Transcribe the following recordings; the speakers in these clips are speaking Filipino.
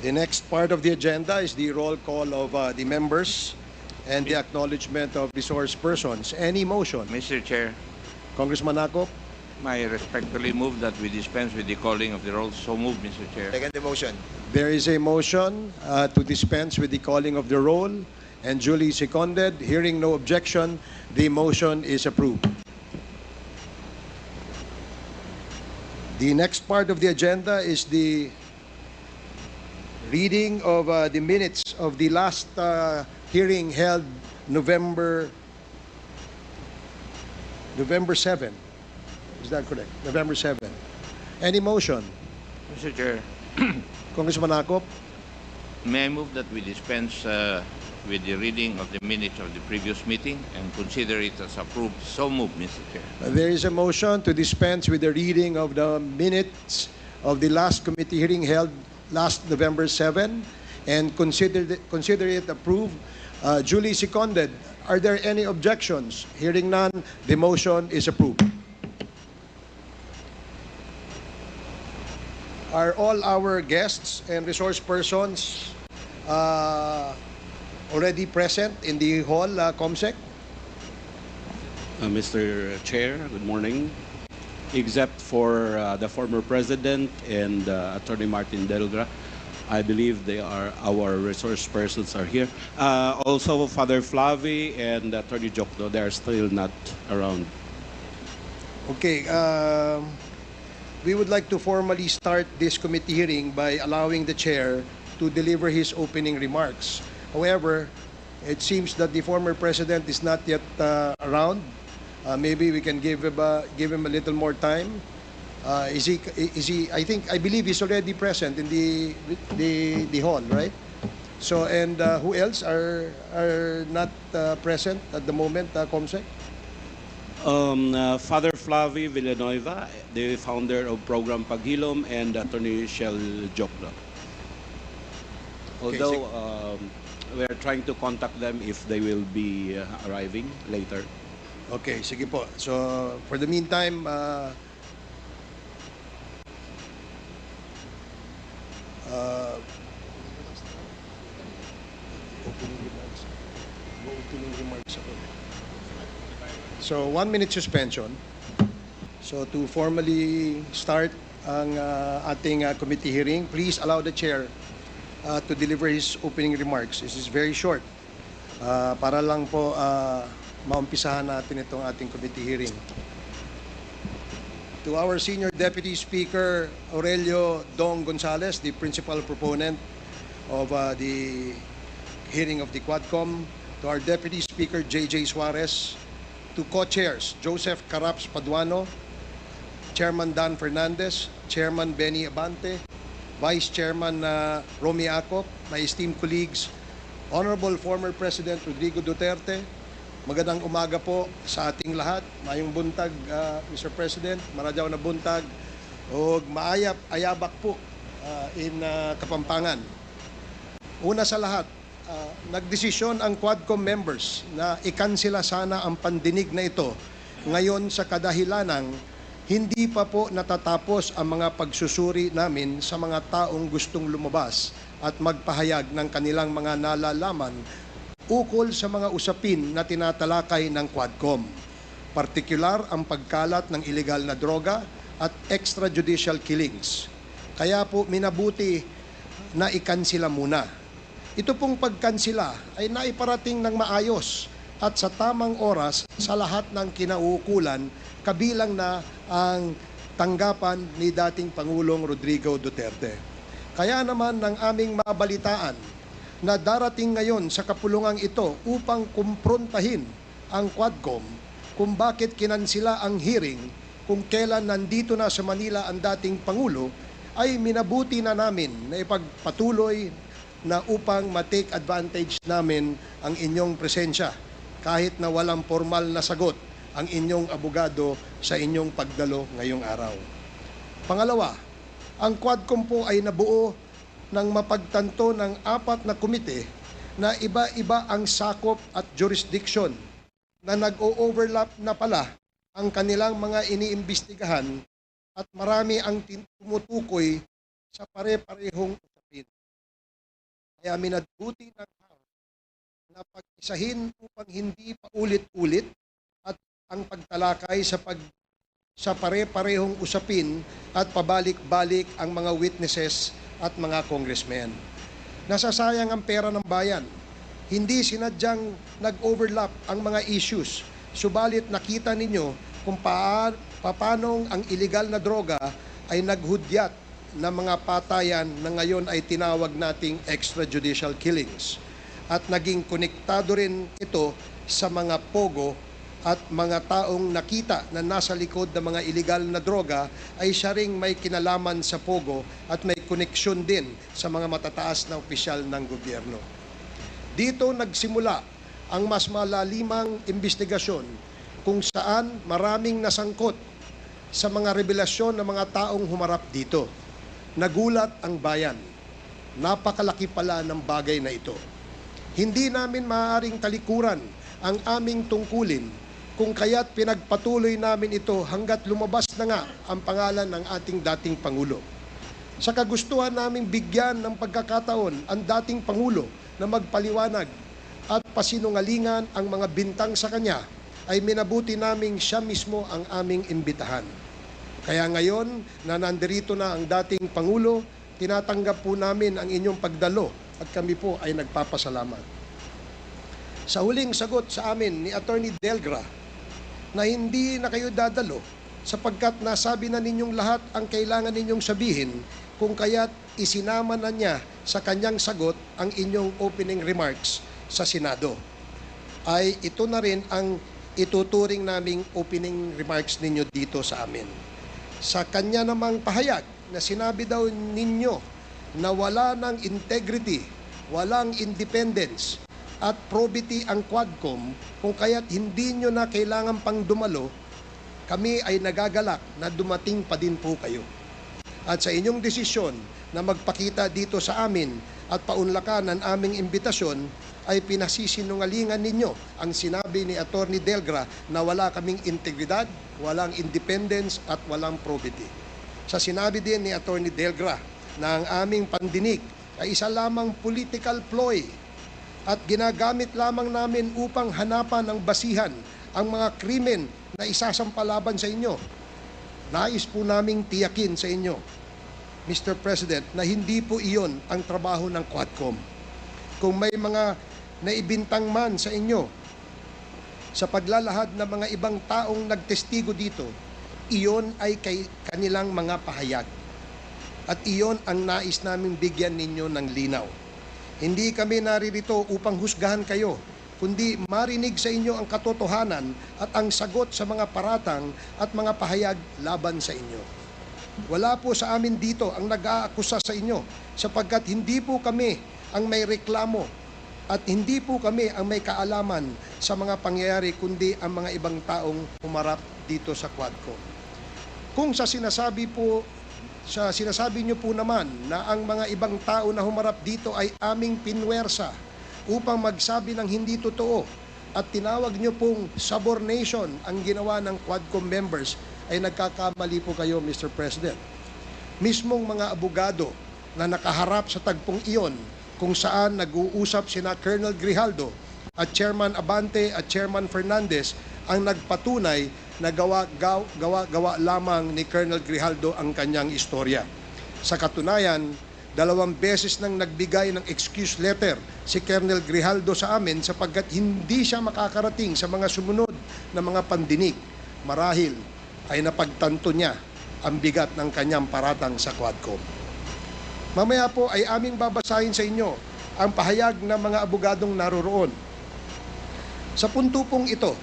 The next part of the agenda is the roll call of the members and the acknowledgement of resource persons. Any motion? Mr. Chair, Congressman Akop? I respectfully move that we dispense with the calling of the roll. So moved, Mr. Chair. Second the motion. There is a motion to dispense with the calling of the roll and duly seconded. Hearing no objection, the motion is approved. The next part of the agenda is the reading of the minutes of the last hearing held November 7. Is that correct? November 7. Any motion? Mr. Chair, Congressman Akop? may I move that we dispense with the reading of the minutes of the previous meeting and consider it as approved. So moved, Mr. Chair. There is a motion to dispense with the reading of the minutes of the last committee hearing held last November 7 and consider it approved. Duly seconded. Are there any objections? Hearing none, the motion is approved. Are all our guests and resource persons already present in the hall, Comsec? Mr. Chair, good morning. Except for the former President and Attorney Martin Delgra, I believe our resource persons are here. Also, Father Flavi and Attorney Jokdo, they are still not around. Okay, we would like to formally start this committee hearing by allowing the chair to deliver his opening remarks. However, it seems that the former president is not yet around. Maybe we can give him a little more time. Is he? I believe he's already present in the hall, right? So, and who else are not present at the moment, Comsec? Father Flavi Villanueva, the founder of Program Paghilom, and Attorney Shell Jokdo. Although we are trying to contact them if they will be arriving later. Okay, sige po. So, for the meantime, opening remarks ako. So, 1 minute suspension. So, to formally start ang ating committee hearing, please allow the chair to deliver his opening remarks. This is very short. Para lang po maumpisahan natin itong ating committee hearing. To our Senior Deputy Speaker Aurelio Dong Gonzales, the principal proponent of the hearing of the Quadcom, to our Deputy Speaker J.J. Suarez, to co-chairs Joseph Caraps Paduano, Chairman Dan Fernandez, Chairman Benny Abante, Vice Chairman Romy Acop, my esteemed colleagues, Honorable former President Rodrigo Duterte, magandang umaga po sa ating lahat. Mayong buntag, Mr. President, maradyaw na buntag, o ayabak po in Kapampangan. Una sa lahat, nagdesisyon ang Quadcom members na ikansela sana ang pandinig na ito ngayon sa kadahilanang hindi pa po natatapos ang mga pagsusuri namin sa mga taong gustong lumabas at magpahayag ng kanilang mga nalalaman ukol sa mga usapin na tinatalakay ng Quadcom. Partikular ang pagkalat ng ilegal na droga at extrajudicial killings. Kaya po minabuti na ikansila muna. Ito pong pagkansila ay naiparating ng maayos at sa tamang oras sa lahat ng kinauukulan, kabilang na ang tanggapan ni dating Pangulong Rodrigo Duterte. Kaya naman ng aming mabalitaan na darating ngayon sa kapulungang ito upang kumprontahin ang Quadcom kung bakit kinansila ang hearing kung kailan nandito na sa Manila ang dating Pangulo, ay minabuti na namin na ipagpatuloy na upang ma-take advantage namin ang inyong presensya kahit na walang formal na sagot ang inyong abogado sa inyong pagdalo ngayong araw. Pangalawa, ang Quadcom po ay nabuo ng mapagtanto ng 4 na komite na iba-iba ang sakop at jurisdiction na nag-o-overlap na pala ang kanilang mga iniimbestigahan at marami ang tumutukoy sa pare-parehong usapin. Kaya minabuti ng House na pag-isahin upang hindi paulit-ulit at ang pagtalakay sa pare-parehong usapin at pabalik-balik ang mga witnesses at mga congressmen. Nasasayang ang pera ng bayan. Hindi sinadyang nag-overlap ang mga issues. Subalit nakita ninyo kung paano ang iligal na droga ay naghudyat ng mga patayan na ngayon ay tinawag nating extrajudicial killings. At naging konektado rin ito sa mga pogo at mga taong nakita na nasa likod ng mga iligal na droga ay siya ring may kinalaman sa pogo at may koneksyon din sa mga matataas na opisyal ng gobyerno. Dito nagsimula ang mas malalimang investigasyon kung saan maraming nasangkot sa mga revelasyon ng mga taong humarap dito. Nagulat ang bayan. Napakalaki pala ng bagay na ito. Hindi namin maaaring talikuran ang aming tungkulin kung kaya't pinagpatuloy namin ito hanggat lumabas na nga ang pangalan ng ating dating Pangulo. Sa kagustuhan naming bigyan ng pagkakataon ang dating Pangulo na magpaliwanag at pasinungalingan ang mga bintang sa kanya, ay minabuti naming siya mismo ang aming imbitahan. Kaya ngayon na nandirito na ang dating Pangulo, tinatanggap po namin ang inyong pagdalo at kami po ay nagpapasalamat. Sa huling sagot sa amin ni Attorney Delgra na hindi na kayo dadalo sapagkat nasabi na ninyong lahat ang kailangan ninyong sabihin, kung kaya't isinama na niya sa kanyang sagot ang inyong opening remarks sa Senado. Ay ito na rin ang ituturing naming opening remarks ninyo dito sa amin. Sa kanya namang pahayag na sinabi daw ninyo na wala ng integrity, walang independence at probity ang Quadcom, kung kaya't hindi nyo na kailangan pang dumalo, kami ay nagagalak na dumating pa din po kayo. At sa inyong desisyon na magpakita dito sa amin at paunlakan ang aming imbitasyon, ay pinasisinungalingan ninyo ang sinabi ni Attorney Delgra na wala kaming integridad, walang independence at walang probity. Sa sinabi din ni Attorney Delgra na ang aming pandinig ay isa lamang political ploy at ginagamit lamang namin upang hanapan ng basihan ang mga krimen na isasampalaban sa inyo. Nais po naming tiyakin sa inyo, Mr. President, na hindi po iyon ang trabaho ng Quadcom. Kung may mga naibintang man sa inyo sa paglalahad ng mga ibang taong nagtestigo dito, iyon ay kanilang mga pahayag. At iyon ang nais naming bigyan ninyo ng linaw. Hindi kami naririto upang husgahan kayo, kundi marinig sa inyo ang katotohanan at ang sagot sa mga paratang at mga pahayag laban sa inyo. Wala po sa amin dito ang nag-aakusa sa inyo sapagkat hindi po kami ang may reklamo at hindi po kami ang may kaalaman sa mga pangyayari kundi ang mga ibang taong humarap dito sa Quadcom. Kung sa sinasabi niyo po naman na ang mga ibang tao na humarap dito ay aming pinwersa upang magsabi ng hindi totoo at tinawag niyo pong subornation ang ginawa ng Quadcom members, ay nagkakamali po kayo, Mr. President. Mismong mga abogado na nakaharap sa tagpong iyon kung saan nag-uusap sina Colonel Grijaldo at Chairman Abante at Chairman Fernandez ang nagpatunay na gawa lamang ni Colonel Grijaldo ang kanyang istorya. Sa katunayan, 2 beses nang nagbigay ng excuse letter si Colonel Grijaldo sa amin sapagkat hindi siya makakarating sa mga sumunod na mga pandinig. Marahil ay napagtanto niya ang bigat ng kanyang paratang sa Quadcom. Mamaya po ay aming babasahin sa inyo ang pahayag ng mga abogadong naroroon. Sa punto pong ito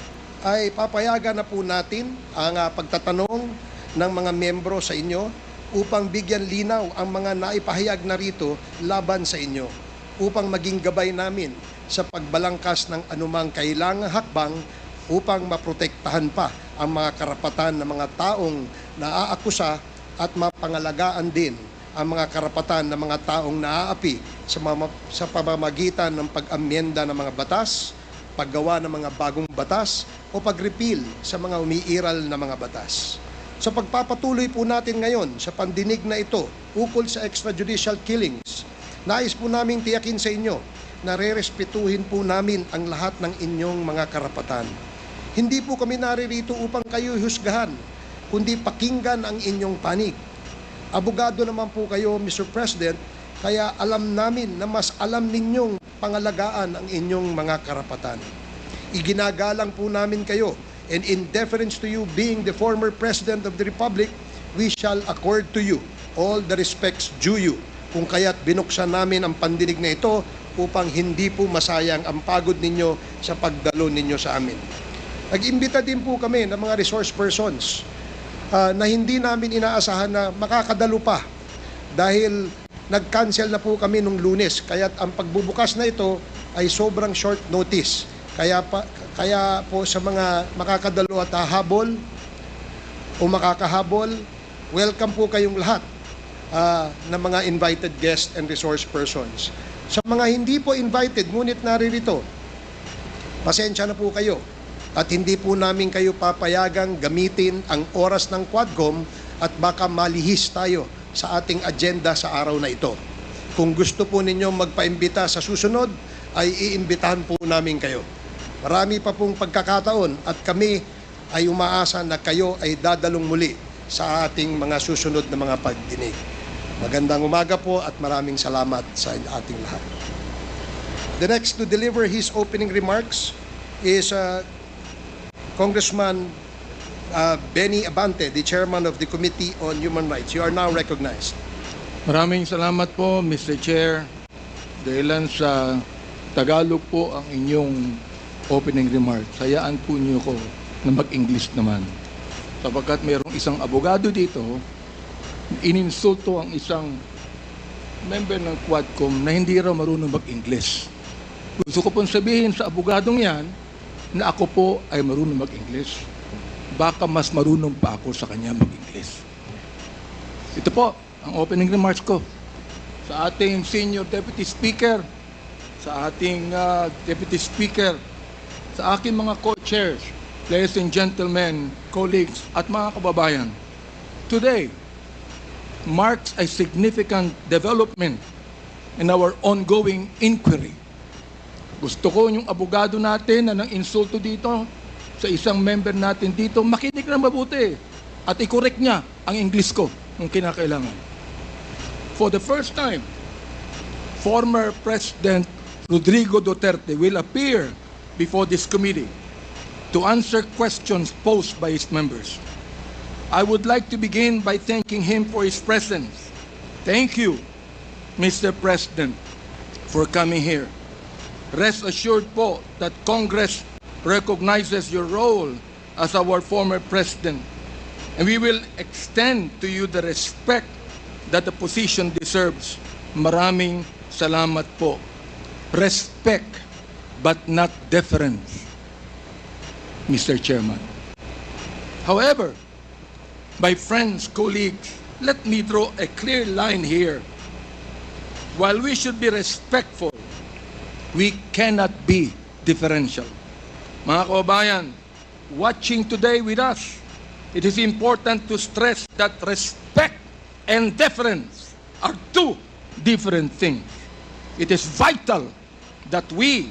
ay papayagan na po natin ang pagtatanong ng mga membro sa inyo upang bigyan linaw ang mga naipahayag na rito laban sa inyo, upang maging gabay namin sa pagbalangkas ng anumang kailangang hakbang upang maprotektahan pa ang mga karapatan ng mga taong naaakusa at mapangalagaan din ang mga karapatan ng mga taong naaapi sa pamamagitan ng pag-amyenda ng mga batas, paggawa ng mga bagong batas o pag-repeal sa mga umiiral na mga batas. Sa pagpapatuloy po natin ngayon sa pandinig na ito ukol sa extrajudicial killings, Nais po naming tiyakin sa inyo na rerespetuhin po namin ang lahat ng inyong mga karapatan. Hindi po kami naririto upang kayo husgahan, kundi pakinggan ang inyong panig. Abogado naman po kayo, Mr. President, kaya alam namin na mas alam ninyong pangalagaan ang inyong mga karapatan. Iginagalang po namin kayo, and in deference to you being the former President of the Republic, we shall accord to you all the respects due you. Kung kaya't binuksan namin ang pandinig na ito upang hindi po masayang ang pagod ninyo sa pagdalo ninyo sa amin. Nag-imbita din po kami ng mga resource persons na hindi namin inaasahan na makakadalo pa dahil nag-cancel na po kami nung Lunes. Kaya ang pagbubukas na ito ay sobrang short notice. Kaya po sa mga makakadalo at hahabol o makakahabol, welcome po kayong lahat ng mga invited guests and resource persons. Sa mga hindi po invited, ngunit naririto, pasensya na po kayo at hindi po namin kayo papayagang gamitin ang oras ng Quadcom at baka malihis tayo sa ating agenda sa araw na ito. Kung gusto po ninyo magpaimbita sa susunod, ay iimbitahan po namin kayo. Marami pa pong pagkakataon at kami ay umaasa na kayo ay dadalong muli sa ating mga susunod na mga pagdinig. Magandang umaga po at maraming salamat sa ating lahat. The next to deliver his opening remarks is Congressman Benny Abante, the chairman of the Committee on Human Rights. You are now recognized. Maraming salamat po, Mr. Chair. Dahilan sa Tagalog po ang inyong opening remarks. Hayaan po niyo ko na mag-English naman. Sapagkat mayroong isang abogado dito, ininsulto ang isang member ng Quadcom na hindi raw marunong mag-English. Gusto ko pong sabihin sa abogadong yan na ako po ay marunong mag-English. Baka mas marunong pa ako sa kanya mag-English. Ito po ang opening remarks ko sa ating Senior Deputy Speaker, sa ating Deputy Speaker, sa aking mga co-chairs, ladies and gentlemen, colleagues at mga kababayan. Today marks a significant development in our ongoing inquiry. Gusto ko yung abogado natin na nang insulto dito sa isang member natin dito, makinig na mabuti at i-correct niya ang English ko kung kinakailangan. For the first time, former President Rodrigo Duterte will appear before this committee to answer questions posed by his members. I would like to begin by thanking him for his presence. Thank you, Mr. President, for coming here. Rest assured po that Congress recognizes your role as our former president, and we will extend to you the respect that the position deserves. Maraming salamat po. Respect, but not deference, Mr. Chairman. However, my friends, colleagues, let me draw a clear line here. While we should be respectful, we cannot be differential. Mga kababayan, watching today with us, it is important to stress that respect and deference are two different things. It is vital that we,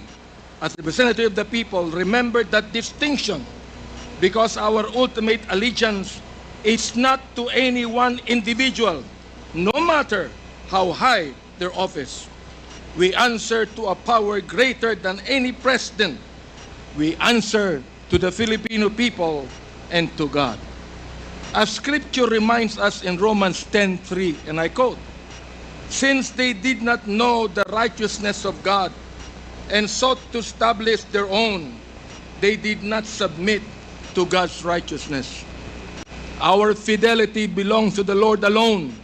as representatives of the people, remember that distinction, because our ultimate allegiance is not to any one individual, no matter how high their office. We answer to a power greater than any president. We answer to the Filipino people and to God. As Scripture reminds us in Romans 10:3, and I quote, "Since they did not know the righteousness of God and sought to establish their own, they did not submit to God's righteousness." Our fidelity belongs to the Lord alone.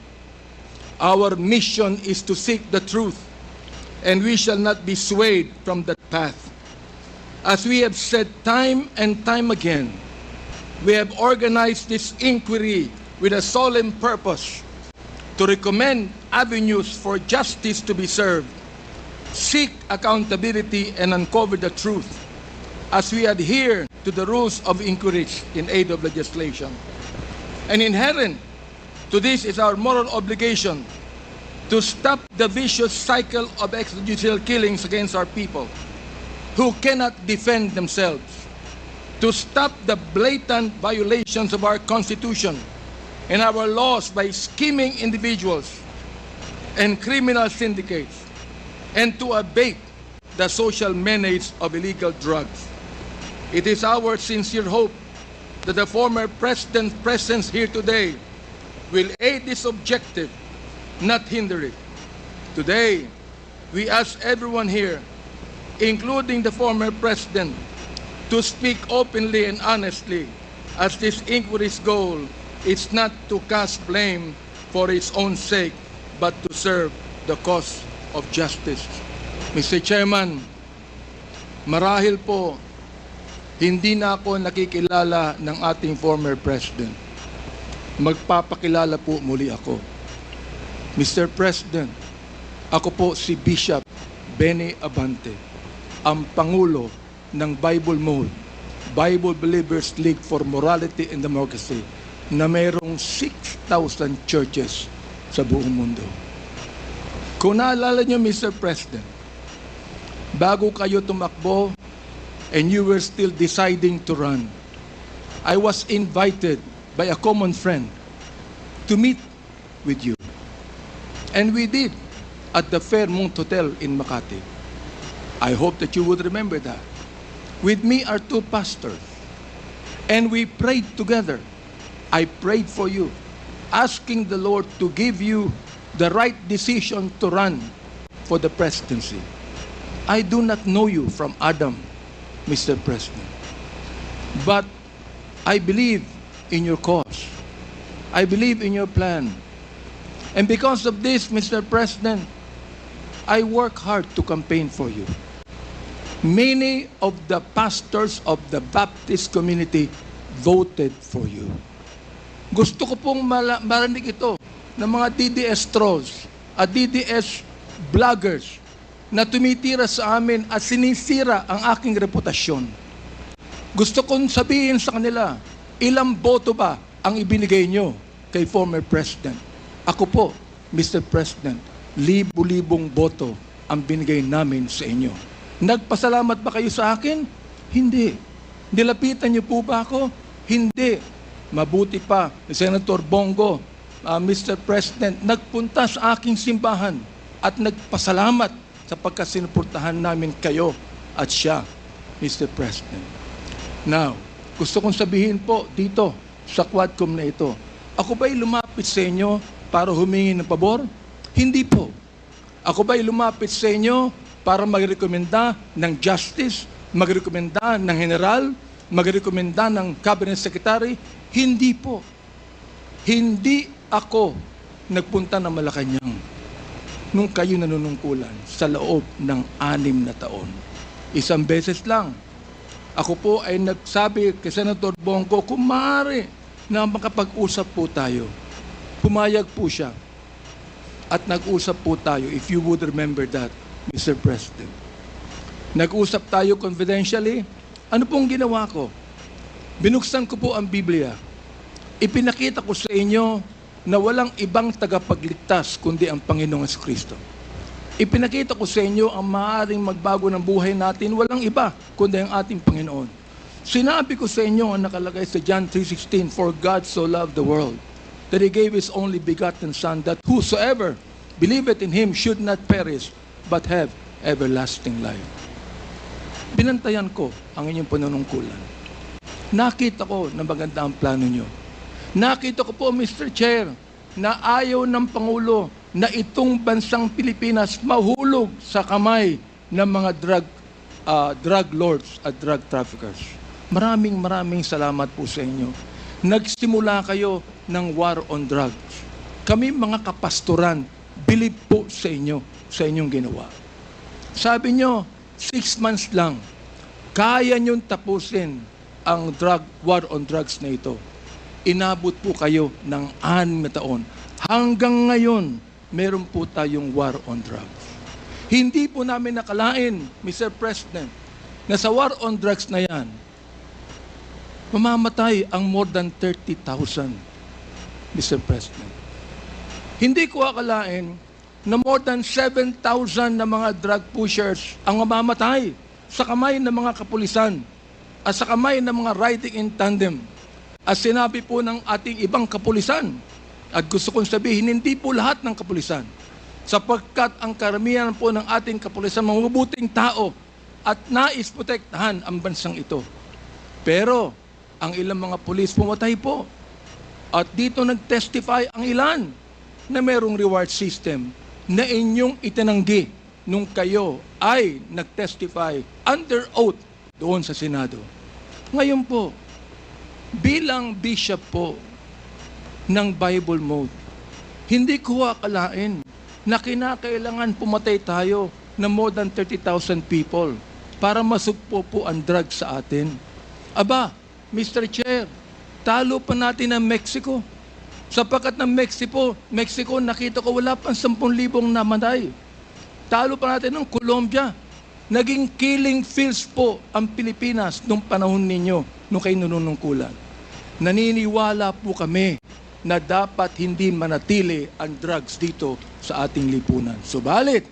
Our mission is to seek the truth, and we shall not be swayed from that path. As we have said time and time again, we have organized this inquiry with a solemn purpose to recommend avenues for justice to be served, seek accountability, and uncover the truth as we adhere to the rules of inquiry in aid of legislation. And inherent to this is our moral obligation to stop the vicious cycle of extrajudicial killings against our people who cannot defend themselves, to stop the blatant violations of our Constitution and our laws by scheming individuals and criminal syndicates, and to abate the social menace of illegal drugs. It is our sincere hope that the former President's presence here today will aid this objective, not hinder it. Today, we ask everyone here, including the former President, to speak openly and honestly, as this inquiry's goal is not to cast blame for its own sake, but to serve the cause of justice. Mr. Chairman, marahil po, hindi na ako nakikilala ng ating former President. Magpapakilala po muli ako. Mr. President, ako po si Bishop Benny Abante, ang Pangulo ng Bible Mode, Bible Believers League for Morality and Democracy, na mayroong 6,000 churches sa buong mundo. Kung naalala niyo, Mr. President, bago kayo tumakbo and you were still deciding to run, I was invited by a common friend to meet with you. And we did at the Fairmont Hotel in Makati. I hope that you would remember that. With me are two pastors. And we prayed together. I prayed for you, asking the Lord to give you the right decision to run for the presidency. I do not know you from Adam, Mr. President. But I believe in your cause. I believe in your plan. And because of this, Mr. President, I work hard to campaign for you. Many of the pastors of the Baptist community voted for you. Gusto ko pong marinig ito ng mga DDS trolls at DDS vloggers na tumitira sa amin at sinisira ang aking reputasyon. Gusto kong sabihin sa kanila, ilang boto ba ang ibinigay nyo kay former President? Ako po, Mr. President, libu-libong boto ang binigay namin sa inyo. Nagpasalamat ba kayo sa akin? Hindi. Nilapitan niyo po ba ako? Hindi. Mabuti pa, Senator Bongo, Mr. President, nagpunta sa aking simbahan at nagpasalamat sapagkat sinuportahan namin kayo at siya, Mr. President. Now, gusto kong sabihin po dito sa Quadcom na ito, ako ba'y lumapit sa inyo para humingi ng pabor? Hindi po. Ako ba'y lumapit sa inyo para magrekomenda ng justice, magrekomenda ng general, magrekomenda ng cabinet secretary? Hindi po. Hindi ako nagpunta ng Malacanang nung kayo nanunungkulan sa loob ng 6 na taon. Isang beses lang. Ako po ay nagsabi kay Senator Bongo, kung maaari na makapag-usap po tayo. Pumayag po siya. At nag-usap po tayo, if you would remember that, Mr. President. Nag-usap tayo confidentially. Ano pong ginawa ko? Binuksan ko po ang Biblia. Ipinakita ko sa inyo na walang ibang tagapagligtas kundi ang Panginoong Kristo. Ipinakita ko sa inyo ang maaaring magbago ng buhay natin, walang iba kundi ang ating Panginoon. Sinabi ko sa inyo ang nakalagay sa John 3:16, for God so loved the world that He gave His only begotten Son, that whosoever believeth in Him should not perish, but have everlasting life. Binantayan ko ang inyong panunungkulan. Nakita ko na maganda ang plano nyo. Nakita ko po, Mr. Chair, na ayaw ng Pangulo na itong bansang Pilipinas mahulog sa kamay ng mga drug lords at drug traffickers. Maraming salamat po sa inyo. Nagsimula kayo ng war on drugs. Kami mga kapastoran, believe po sa inyo, sa inyong ginawa. Sabi nyo, 6 months lang, kaya nyong tapusin ang war on drugs na ito. Inabot po kayo ng 6 na taon. Hanggang ngayon, meron po tayong war on drugs. Hindi po namin nakalain, Mr. President, na sa war on drugs na yan, mamamatay ang more than 30,000, Mr. President. Hindi ko akalain na more than 7,000 na mga drug pushers ang mamamatay sa kamay ng mga kapulisan at sa kamay ng mga riding in tandem. At sinabi po ng ating ibang kapulisan, at gusto kong sabihin, hindi po lahat ng kapulisan, sapagkat ang karamihan po ng ating kapulisan, mga mabuting tao at nais protektahan ang bansang ito. Pero ang ilang mga pulis pumatay po. At dito nag-testify ang ilan na merong reward system na inyong itinanggi nung kayo ay nag-testify under oath doon sa Senado. Ngayon po, bilang bishop po ng Bible Mode, hindi ko akalain na kinakailangan pumatay tayo na more than 30,000 people para masugpo po ang drugs sa atin. Aba, Mr. Chair, talo pa natin ang Mexico. Sapagkat ng Mexico, nakita ko wala pang 10,000 namatay. Talo pa natin ng Colombia. Naging killing fields po ang Pilipinas nung panahon ninyo, nung kayo nanunungkulan. Naniniwala po kami na dapat hindi manatili ang drugs dito sa ating lipunan. Subalit,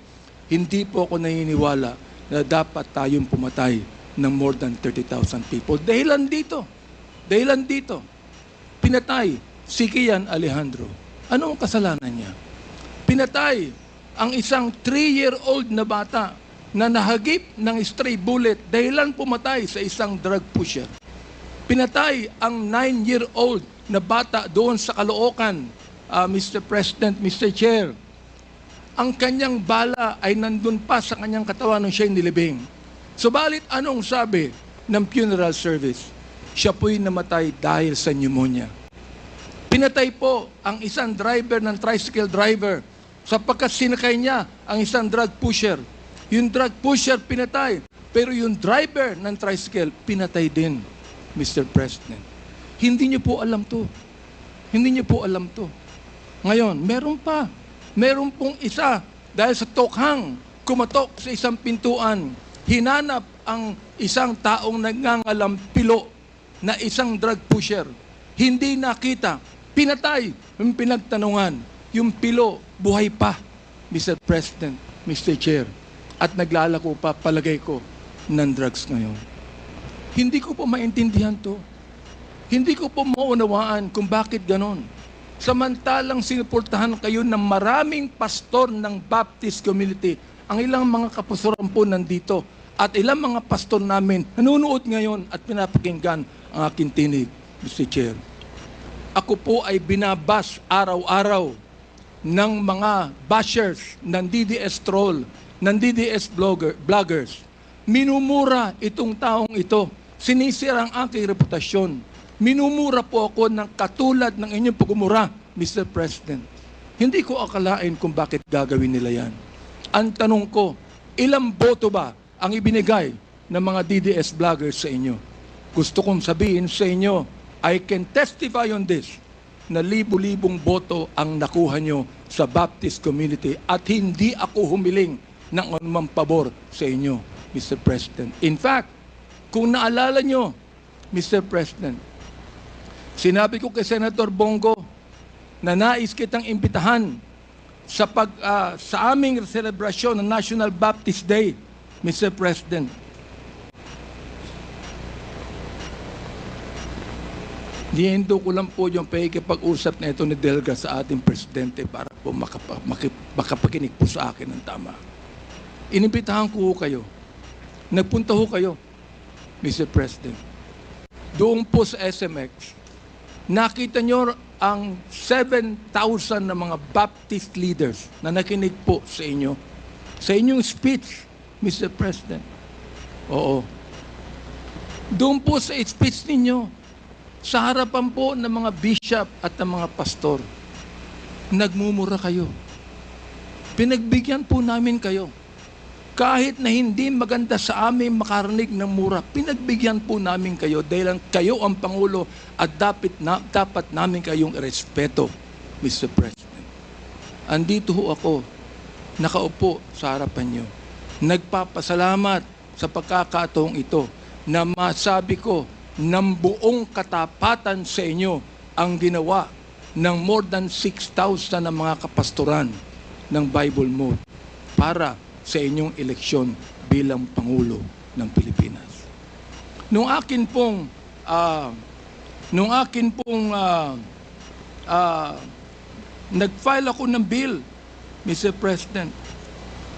hindi po ako naniniwala na dapat tayong pumatay ng more than 30,000 people. Dahilan dito, pinatay si Kian Alejandro. Ano ang kasalanan niya? Pinatay ang isang 3-year-old na bata na nahagip ng stray bullet dahilan pumatay sa isang drug pusher. Pinatay ang 9-year-old na bata doon sa Caloocan, Mr. President, Mr. Chair. Ang kanyang bala ay nandun pa sa kanyang katawan nung siya'y nilibing. Subalit anong sabi ng funeral service? Siya po'y namatay dahil sa pneumonia. Pinatay po ang isang driver ng tricycle driver sapagkat sinakay niya ang isang drug pusher. Yung drug pusher pinatay, pero yung driver ng tricycle pinatay din, Mr. President. Hindi niyo po alam to. Hindi niyo po alam to. Ngayon, meron pong isa dahil sa tokhang kumatok sa isang pintuan, hinanap ang isang taong nagngangalampilo na isang drug pusher. Hindi nakita. Pinatay. Yung pinagtanungan. Yung pilo, buhay pa, Mr. President, Mr. Chair. At naglalako pa, palagay ko, ng drugs ngayon. Hindi ko po maintindihan to. Hindi ko po maunawaan kung bakit ganon. Samantalang sinuportahan kayo ng maraming pastor ng Baptist community. Ang ilang mga kapastoran po nandito. At ilang mga pastor namin nanonood ngayon at pinapakinggan ang aking tinig, Mr. Chair. Ako po ay binabas araw-araw ng mga bashers ng DDS troll, ng DDS bloggers. Minumura itong taong ito. Sinisira ang aking reputasyon. Minumura po ako ng katulad ng inyong pagmumura, Mr. President. Hindi ko akalain kung bakit gagawin nila yan. Ang tanong ko, ilang boto ba ang ibinigay ng mga DDS bloggers sa inyo? Gusto kong sabihin sa inyo, I can testify on this, na libu-libong boto ang nakuha nyo sa Baptist community at hindi ako humiling ng anumang pabor sa inyo, Mr. President. In fact, kung naalala nyo, Mr. President, sinabi ko kay Senator Bongo na nais kitang imbitahan sa aming selebrasyon ng National Baptist Day, Mr. President. Niendo ko lang po yung pakikipag-usap na ito ni Delga sa ating presidente para po makapakinig po sa akin ng tama. Inimbitahan ko kayo. Nagpunta ho kayo, Mr. President. Doon po sa SMX, nakita nyo ang 7,000 na mga Baptist leaders na nakinig po sa inyo. Sa inyong speech, Mr. President. Oo. Doon po sa speech ninyo, sa harapan po ng mga bishop at ng mga pastor, nagmumura kayo. Pinagbigyan po namin kayo. Kahit na hindi maganda sa amin makarinig ng mura, pinagbigyan po namin kayo dahil kayo ang Pangulo at dapat namin kayong irespeto, Mr. President. Andito ho ako, nakaupo sa harapan nyo. Nagpapasalamat sa pagkakataong ito na masabi ko ng buong katapatan sa inyo ang ginawa ng more than 6,000 na mga kapastoran ng Bible mode para sa inyong eleksyon bilang Pangulo ng Pilipinas. Nung akin pong nag-file ako ng bill, Mr. President,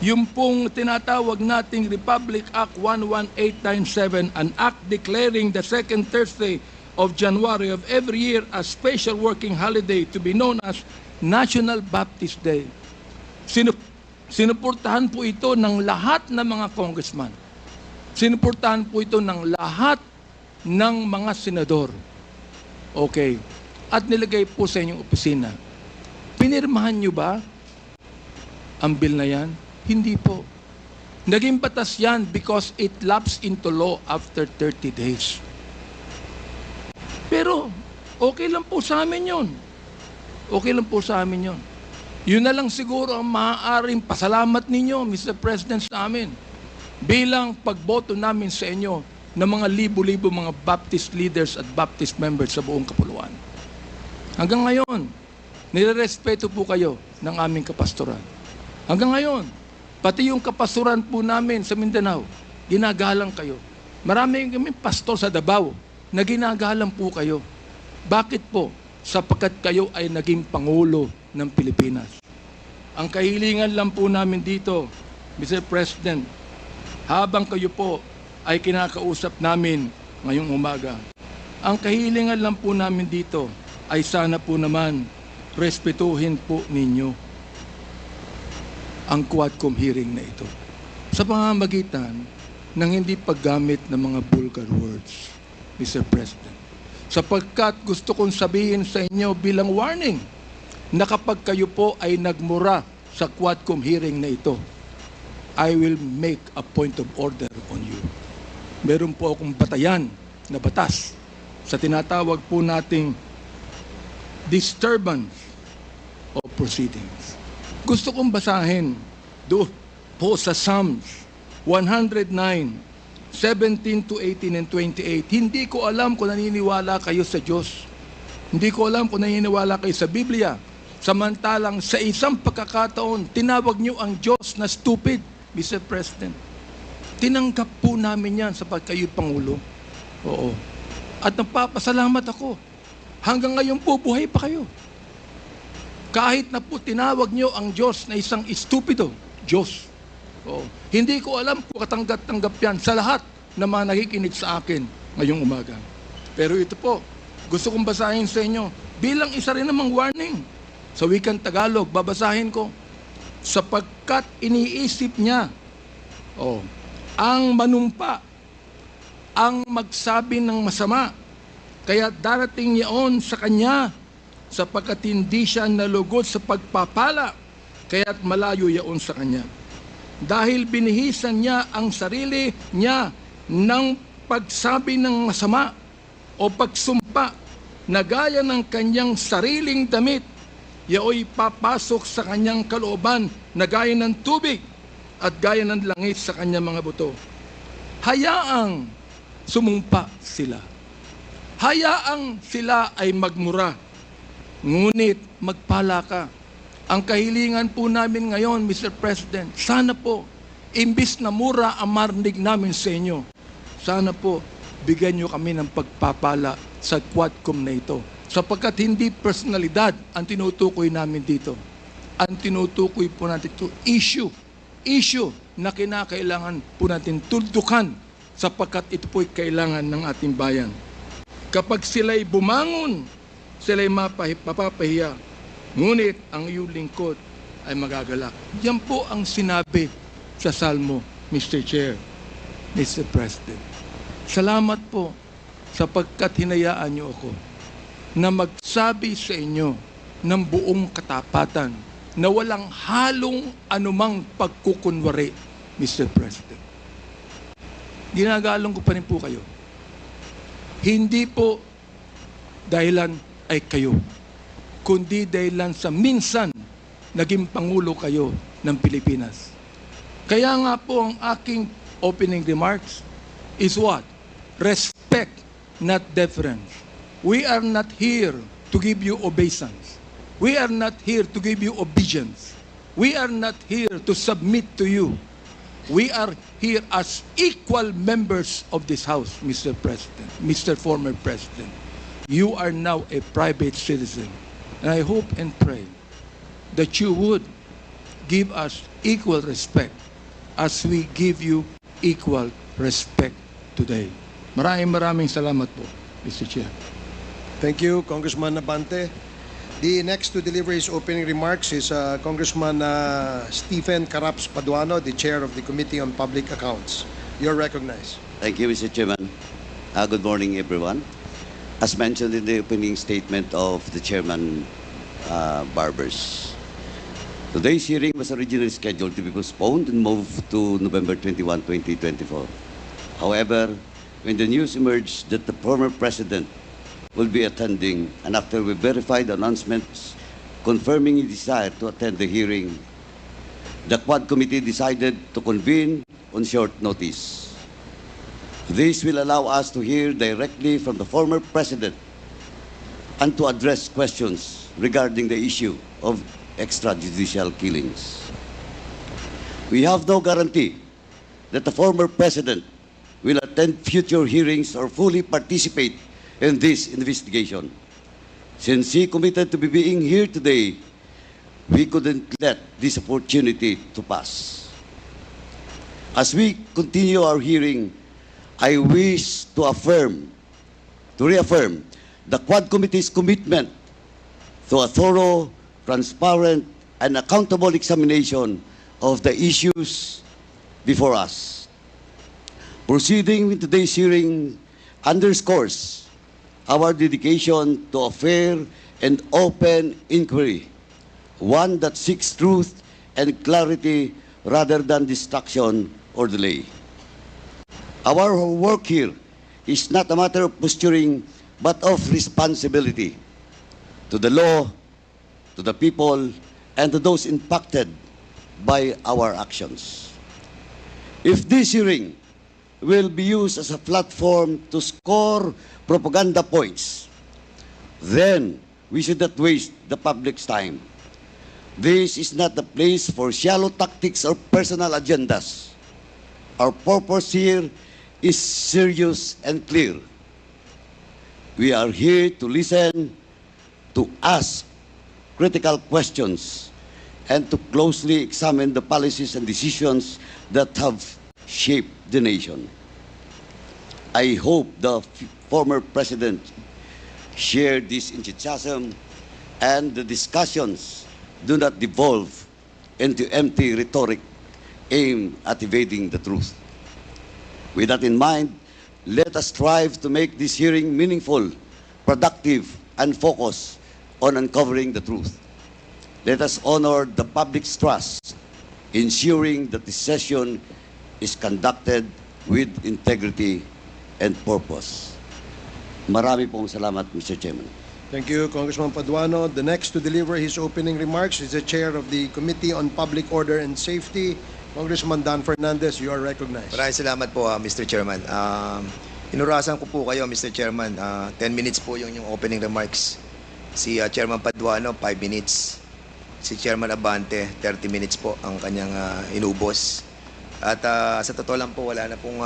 yung pong tinatawag nating Republic Act 11897, an act declaring the second Thursday of January of every year as special working holiday to be known as National Baptist Day. Sinuportahan po ito ng lahat ng mga congressman. Sinuportahan po ito ng lahat ng mga senador. Okay. At nilagay po sa inyong opisina. Pinirmahan nyo ba ang bill na yan? Hindi po. Naging batas yan because it lapsed into law after 30 days. Pero, okay lang po sa amin yun. Okay lang po sa amin yun. Yun na lang siguro ang maaaring pasalamat ninyo, Mr. President, sa amin. Bilang pagboto namin sa inyo ng mga libo-libo mga Baptist leaders at Baptist members sa buong kapuluan. Hanggang ngayon, nirerespeto po kayo ng aming kapastoran. Hanggang ngayon, pati yung kapastoran po namin sa Mindanao, ginagalang kayo. Marami kami pastor sa Davao na ginagalang po kayo. Bakit po? Sapagkat kayo ay naging Pangulo ng Pilipinas. Ang kahilingan lang po namin dito, Mr. President, habang kayo po ay kinakausap namin ngayong umaga, ang kahilingan lang po namin dito ay sana po naman respetuhin po ninyo ang Quadcom hearing na ito sa pamamagitan ng hindi paggamit ng mga vulgar words, Mr. President. Sapagkat gusto kong sabihin sa inyo bilang warning na kapag kayo po ay nagmura sa Quadcom hearing na ito, I will make a point of order on you. Meron po akong batayan na batas sa tinatawag po nating disturbance of proceedings. Gusto kong basahin doon po sa Psalms 109, 17 to 18 and 28. Hindi ko alam kung naniniwala kayo sa Diyos. Hindi ko alam kung naniniwala kayo sa Biblia. Samantalang sa isang pagkakataon, tinawag niyo ang Diyos na stupid, Mr. President. Tinanggap po namin yan sapagkat kayo Pangulo. Oo. At nagpapasalamat ako. Hanggang ngayon po, buhay pa kayo. Kahit na po tinawag niyo ang Diyos na isang estupido, Diyos. Oo. Hindi ko alam kung katanggap-tanggap yan sa lahat na mga nakikinig sa akin ngayong umaga. Pero ito po, gusto kong basahin sa inyo bilang isa rin namang warning. Sa wikang Tagalog, babasahin ko. Sapagkat iniisip niya, ang manumpa, ang magsabi ng masama, kaya darating yaon sa kanya, sapagkat hindi siya nalugod sa pagpapala, kaya't malayo yaon sa kanya. Dahil binihisan niya ang sarili niya ng pagsabi ng masama o pagsumpa na gaya ng kanyang sariling damit, yaoy papasok sa kanyang kalooban na gaya ng tubig at gaya ng langit sa kanyang mga buto. Hayaang sumumpa sila. Hayaang sila ay magmura. Ngunit magpala ka. Ang kahilingan po namin ngayon, Mr. President, sana po, imbis na mura ang marinig namin sa inyo, sana po, bigyan nyo kami ng pagpapala sa Quadcom na ito. Sapagkat hindi personalidad ang tinutukoy namin dito. Ang tinutukoy po natin ito, issue na kinakailangan po natin tuldukan sapagkat ito po'y kailangan ng ating bayan. Kapag sila'y bumangon, sila'y mapapahiya, ngunit ang iyong lingkod ay magagalak. Yan po ang sinabi sa Salmo, Mr. Chair, Mr. President. Salamat po sapagkat hinayaan niyo ako na magsabi sa inyo ng buong katapatan na walang halong anumang pagkukunwari, Mr. President. Ginagalang ko pa rin po kayo. Hindi po dahilan ay kayo, kundi dahilan sa minsan naging Pangulo kayo ng Pilipinas. Kaya nga po ang aking opening remarks is what? Respect, not deference. We are not here to give you obeisance. We are not here to give you obedience. We are not here to submit to you. We are here as equal members of this House, Mr. President, Mr. Former President. You are now a private citizen. And I hope and pray that you would give us equal respect as we give you equal respect today. Maraming salamat po, Mr. Chair. Thank you, Congressman Abante. The next to deliver his opening remarks is Congressman Stephen Caraps Paduano, the Chair of the Committee on Public Accounts. You're recognized. Thank you, Mr. Chairman. Good morning, everyone. As mentioned in the opening statement of the Chairman Barbers, today's hearing was originally scheduled to be postponed and moved to November 21, 2024. However, when the news emerged that the former President will be attending, and after we verified the announcements confirming his desire to attend the hearing, the Quad Committee decided to convene on short notice. This will allow us to hear directly from the former President and to address questions regarding the issue of extrajudicial killings. We have no guarantee that the former President will attend future hearings or fully participate in this investigation. Since he committed to be being here today, we couldn't let this opportunity to pass. As we continue our hearing, I wish to reaffirm the Quad Committee's commitment to a thorough, transparent, and accountable examination of the issues before us. Proceeding with today's hearing underscores our dedication to a fair and open inquiry, one that seeks truth and clarity rather than distraction or delay. Our work here is not a matter of posturing, but of responsibility to the law, to the people, and to those impacted by our actions. If this hearing will be used as a platform to score propaganda points, then we should not waste the public's time. This is not the place for shallow tactics or personal agendas. Our purpose here is serious and clear. We are here to listen, to ask critical questions, and to closely examine the policies and decisions that have shaped the nation. I hope the former President shared this enthusiasm and the discussions do not devolve into empty rhetoric aimed at evading the truth. With that in mind, let us strive to make this hearing meaningful, productive, and focus on uncovering the truth. Let us honor the public's trust, ensuring that the session is conducted with integrity and purpose. Marami pong salamat, Mr. Chairman. Thank you, Congressman Paduano. The next to deliver his opening remarks is the Chair of the Committee on Public Order and Safety, Congressman Dan Fernandez. You are recognized. Maraming salamat po, Mr. Chairman. Inurasan ko po kayo, Mr. Chairman. 10 minutes po yung opening remarks. Si Chairman Paduano, 5 minutes. Si Chairman Abante, 30 minutes po ang kanyang inubos. At sa totoo lang po, wala na pong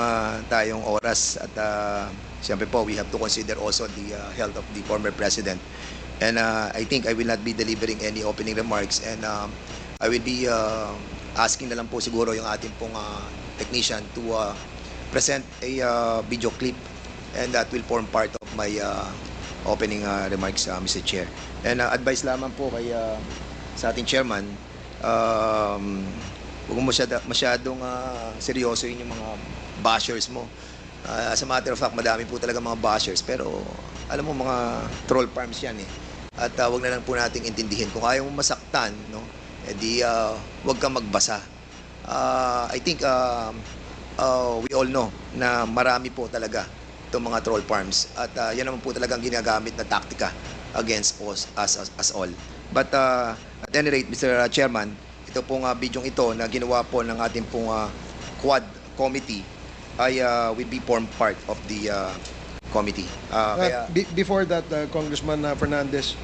tayong oras. At siyempre po, we have to consider also the health of the former President. And I think I will not be delivering any opening remarks. And I will be asking na lang po siguro yung ating pong technician to present a video clip. And that will form part of my opening remarks, Mr. Chair. And advice lamang po kay sa ating chairman, huwag mo masyadong seryoso yung mga bashers mo. As a matter of fact, madami po talaga mga bashers, pero alam mo, mga troll farms yan eh. At huwag na lang po nating intindihin. Kung ayaw mo masaktan, no, edi huwag kang magbasa. I think we all know na marami po talaga itong mga troll farms. At yan naman po talagang ginagamit na taktika against us all. But at any rate, Mr. Chairman, ito pong bidyong ito na ginawa po ng ating pong Quad Committee ay will be form part of the committee. Before that, Congressman Fernandez,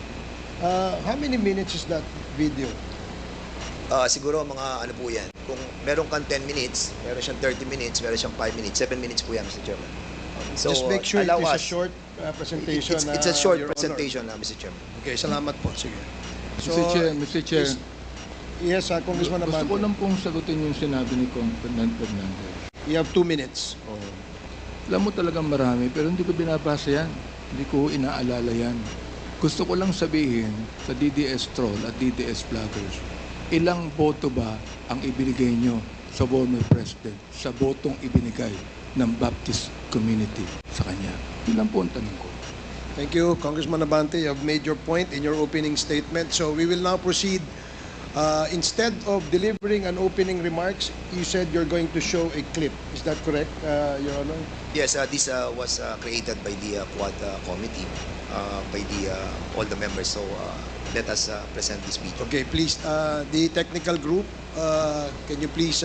how many minutes is that video? Siguro mga ano po yan. Kung meron kang 10 minutes, meron siyang 30 minutes, meron siyang 5 minutes, 7 minutes po yan, Mr. Chairman. So, Just make sure it allow is a us. short presentation. It's a short Your Honor. presentation, Mr. Chairman. Okay, salamat po. Sige. Mr. Chair, Yes, Congressman gusto ko Abante. lang pong sagutin yung sinabi ni Fernand Fernandez. You have 2 minutes. Alam mo talagang marami, pero hindi ko binabasa yan. Hindi ko inaalala yan. Gusto ko lang sabihin sa DDS Troll at DDS Vloggers, ilang boto ba ang ibinigay nyo sa former president sa botong ibinigay ng Baptist community sa kanya? Yun lang po ang tanong ko. Thank you, Congressman Abante. You have made your point in your opening statement. So we will now proceed. Instead of delivering an opening remarks, you said you're going to show a clip. Is that correct, Your Honor? Yes, this was created by the Quad Committee, by all the members. So let us present this video. Okay, please, the technical group, can you please